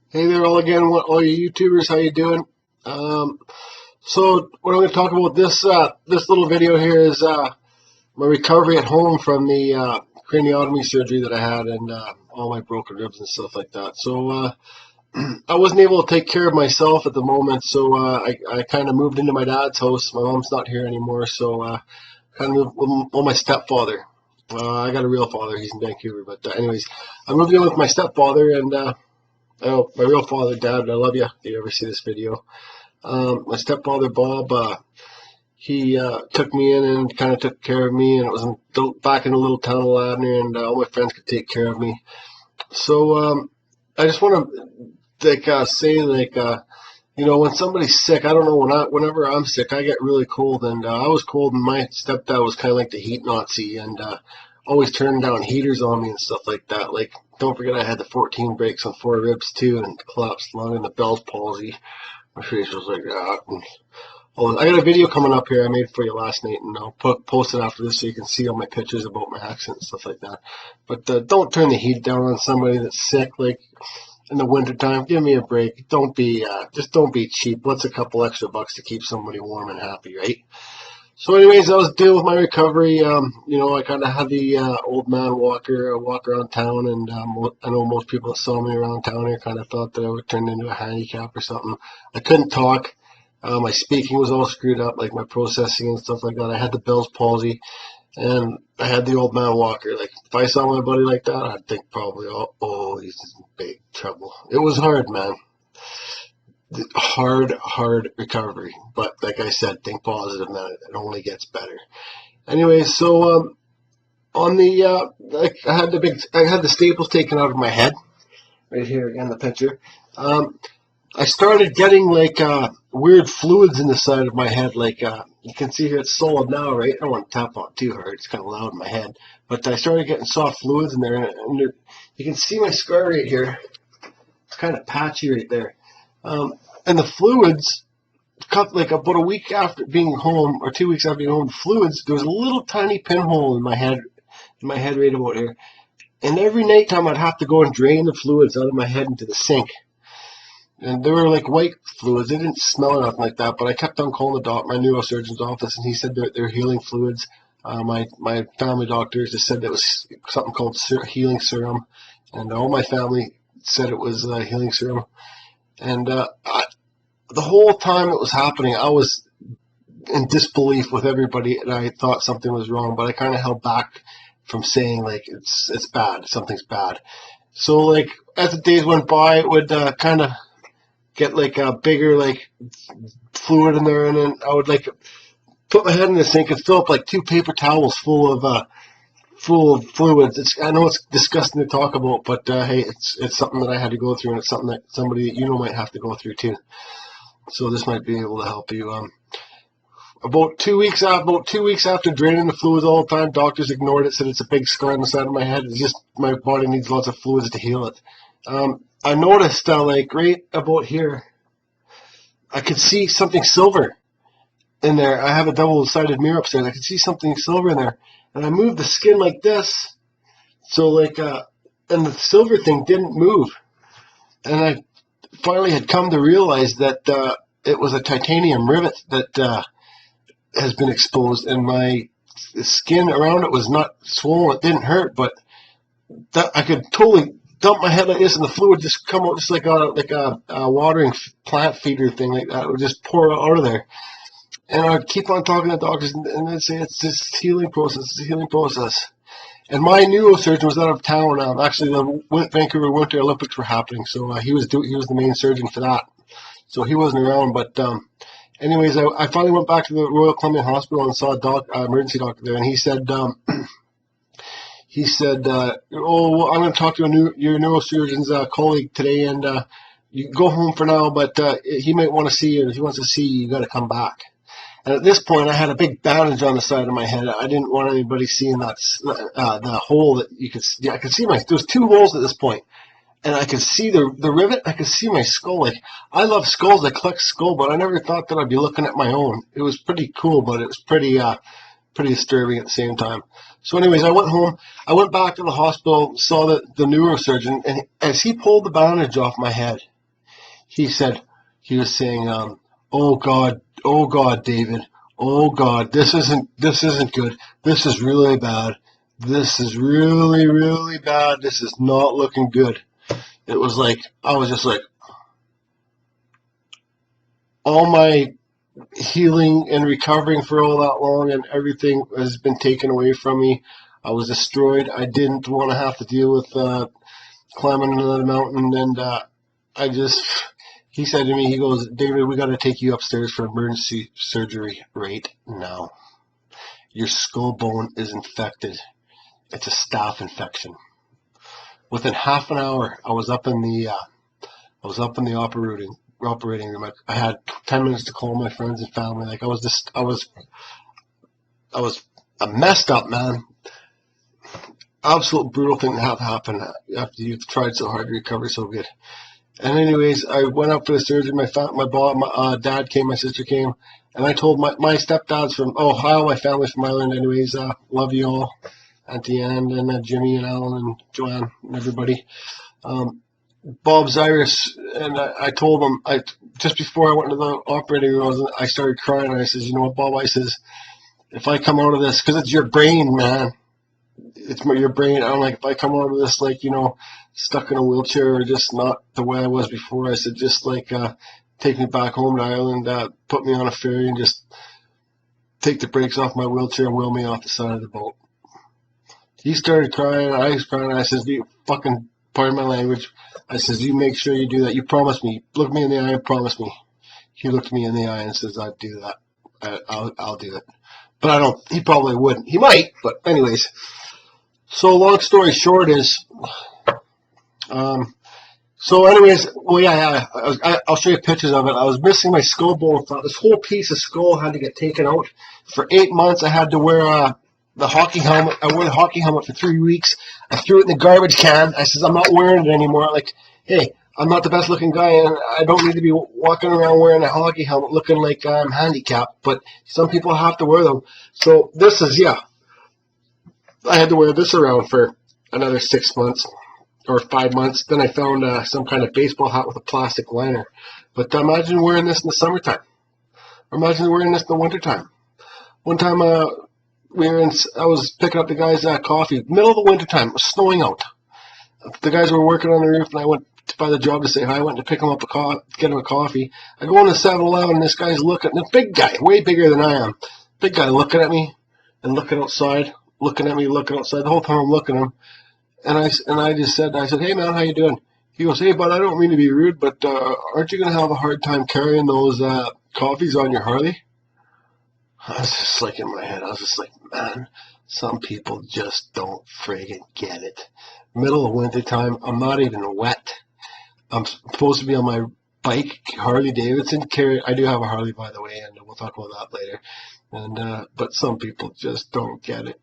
Hey there, all again, all you YouTubers, how you doing? Um, so what I'm going to talk about this little video here is my recovery at home from the craniotomy surgery that I had and all my broken ribs and stuff like that. So I wasn't able to take care of myself at the moment, so I kind of moved into my dad's house. My mom's not here anymore, so kind of moved with my stepfather. I got a real father; he's in Vancouver. But anyways, I moved in with my stepfather and. Oh, my real father, Dad, I love you. If you ever see this video, my stepfather Bob, he took me in and kind of took care of me, and it was back in the little town of Ladner, and all my friends could take care of me. So I just want to say when somebody's sick, I don't know whenever I'm sick, I get really cold, and I was cold, and my stepdad was kind of like the heat Nazi, and always turning down heaters on me and stuff like that. Like, don't forget I had the 14 breaks on 4 ribs too, and collapsed lung and the Bell's palsy. My face was like that. And I got a video coming up here I made for you last night, and I'll post it after this so you can see all my pictures about my accident and stuff like that. But don't turn the heat down on somebody that's sick, like in the wintertime. Give me a break. Just don't be cheap. What's a couple extra bucks to keep somebody warm and happy, right? So anyways, I was dealing with my recovery. I kind of had the old man walker walk around town, and I know most people that saw me around town here kind of thought that I would turn into a handicap or something. I couldn't talk. My speaking was all screwed up, like my processing and stuff like that. I had the Bell's palsy, and I had the old man walker. Like, if I saw my buddy like that, I'd think probably, oh, he's in big trouble. It was hard, man. Hard recovery. But like I said, think positive, man. It only gets better. Anyway, so on the I had the staples taken out of my head. Right here again, the picture. I started getting like weird fluids in the side of my head. Like you can see here, it's solid now, right? I don't want to tap on it too hard; it's kind of loud in my head. But I started getting soft fluids in there, and you can see my scar right here. It's kind of patchy right there. And the fluids, like about a week after being home, or 2 weeks after being home, the fluids, there was a little tiny pinhole in my head right about here. And every nighttime I'd have to go and drain the fluids out of my head into the sink. And they were like white fluids. They didn't smell or nothing like that, but I kept on calling my neurosurgeon's office, and he said they're healing fluids. My family doctors just said it was something called healing serum, and all my family said it was healing serum. And the whole time it was happening, I was in disbelief with everybody, and I thought something was wrong, but I kind of held back from saying like it's bad, something's bad. So like as the days went by, it would kind of get like a bigger like fluid in there, and then I would like put my head in the sink and fill up like 2 paper towels full of fluids. I know it's disgusting to talk about, but hey, it's something that I had to go through, and it's something that somebody that you know might have to go through too. So this might be able to help you. About 2 weeks after draining the fluids all the time, doctors ignored it, said it's a big scar on the side of my head. It's just my body needs lots of fluids to heal it. I noticed like right about here, I could see something silver in there. I have a double-sided mirror upstairs. I could see something silver in there, and I moved the skin like this, so like and the silver thing didn't move, and I finally had come to realize that it was a titanium rivet that has been exposed, and my skin around it was not swollen. It didn't hurt, but that I could totally dump my head like this, and the fluid just come out just like a watering plant feeder thing like that. It would just pour out of there. And I'd keep on talking to doctors, and they'd say it's this healing process. It's a healing process. And my neurosurgeon was out of town. Actually, the Vancouver Winter Olympics were happening, so he was the main surgeon for that. So he wasn't around. But anyways, I finally went back to the Royal Columbian Hospital and saw a emergency doctor there, and he said, "Oh, well, I'm going to talk to your neurosurgeon's colleague today, and you can go home for now, but he might want to see you. If he wants to see you, you got to come back." And at this point, I had a big bandage on the side of my head. I didn't want anybody seeing that the hole that you could see. I could see there was 2 holes at this point, and I could see the rivet. I could see my skull. Like, I love skulls. I collect skull, but I never thought that I'd be looking at my own. It was pretty cool, but it was pretty disturbing at the same time. So anyways, I went home. I went back to the hospital, saw the neurosurgeon, and as he pulled the bandage off my head, he said, he was saying, oh God, David, oh God, this isn't good. This is really bad. This is really, really bad. This is not looking good. It was like, I was just like, all my healing and recovering for all that long and everything has been taken away from me. I was destroyed. I didn't want to have to deal with climbing another mountain, and he said to me, he goes, David, we got to take you upstairs for emergency surgery right now. Your skull bone is infected. It's a staph infection. Within half an hour, I was up in the operating room. I had 10 minutes to call my friends and family. Like, I was a messed up, man. Absolute brutal thing to have happen after you've tried so hard to recover so good. And anyways, I went up for the surgery. My dad came, my sister came, and I told my stepdad's from Ohio, my family's from Ireland. Anyways, love you all, Auntie Ann and Jimmy and Alan and Joanne and everybody. Bob Zyrus, and I told him, just before I went into the operating room, I started crying, and I says, you know what, Bob, I says, if I come out of this, because it's your brain, man, it's your brain, I'm like, if I come out of this, like, you know, stuck in a wheelchair or just not the way I was before, I said, just like, take me back home to Ireland, put me on a ferry and just take the brakes off my wheelchair and wheel me off the side of the boat. He started crying, I was crying, and I says, you fucking, pardon my language, I says, you make sure you do that. You promise me. Look me in the eye and promise me. He looked me in the eye and says, I'd do that. I'll do it. But I don't, he probably wouldn't. He might, but anyways. So long story short is, so anyways, well, yeah, I'll show you pictures of it. I was missing my skull bone. This whole piece of skull had to get taken out. For 8 months, I had to wear the hockey helmet. I wore the hockey helmet for 3 weeks. I threw it in the garbage can. I says, I'm not wearing it anymore. Like, hey, I'm not the best looking guy, and I don't need to be walking around wearing a hockey helmet looking like I'm handicapped, but some people have to wear them. So this is, yeah, I had to wear this around for another 6 months or 5 months. Then I found some kind of baseball hat with a plastic liner. But imagine wearing this in the summertime. Or imagine wearing this in the wintertime. One time, I was picking up the guys' coffee, middle of the wintertime. It was snowing out. The guys were working on the roof, and I went by the job to say hi. I went to pick him up get him a coffee. I go into 7-Eleven, and this guy's looking. The big guy, way bigger than I am. Big guy looking at me and looking outside, looking at me, looking outside. The whole time I'm looking at him, and I just said, hey man, how you doing? He goes, hey bud, I don't mean to be rude, but aren't you gonna have a hard time carrying those coffees on your Harley? I was just like in my head, I was just like, man, some people just don't friggin' get it. Middle of winter time, I'm not even wet. I'm supposed to be on my bike, Harley Davidson. I do have a Harley, by the way, and we'll talk about that later. And but some people just don't get it.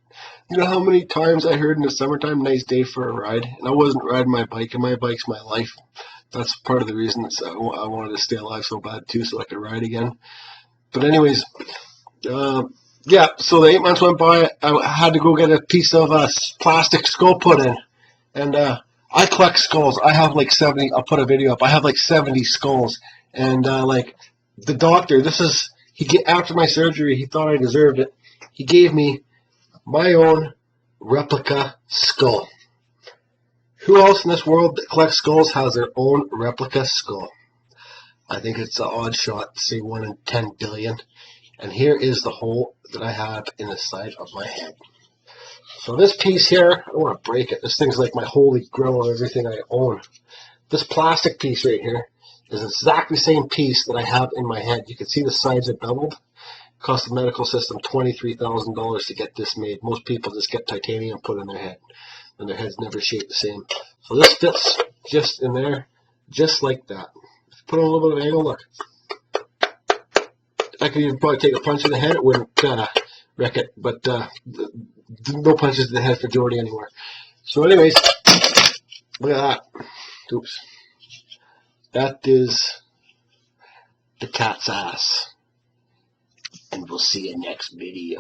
You know how many times I heard in the summertime, nice day for a ride, and I wasn't riding my bike, and my bike's my life. That's part of the reason that I wanted to stay alive so bad too, so I could ride again. But anyways, yeah. So the 8 months went by. I had to go get a piece of plastic skull put in, and I collect skulls. I have like 70. I'll put a video up. I have like 70 skulls, and like the doctor. After my surgery, he thought I deserved it. He gave me my own replica skull. Who else in this world that collects skulls has their own replica skull? I think it's an odd shot, say 1 in 10 billion. And here is the hole that I have in the side of my head. So this piece here, I don't want to break it. This thing's like my holy grail of everything I own. This plastic piece right here is exactly the same piece that I have in my head. You can see the sides are beveled. It cost the medical system $23,000 to get this made. Most people just get titanium put in their head, and their head's never shaped the same. So this fits just in there, just like that. Put on a little bit of angle, look. I could even probably take a punch in the head, it wouldn't wreck it, but no punches to the head for Jordy anymore. So anyways, look at that. Oops. That is the cat's ass. And we'll see you next video.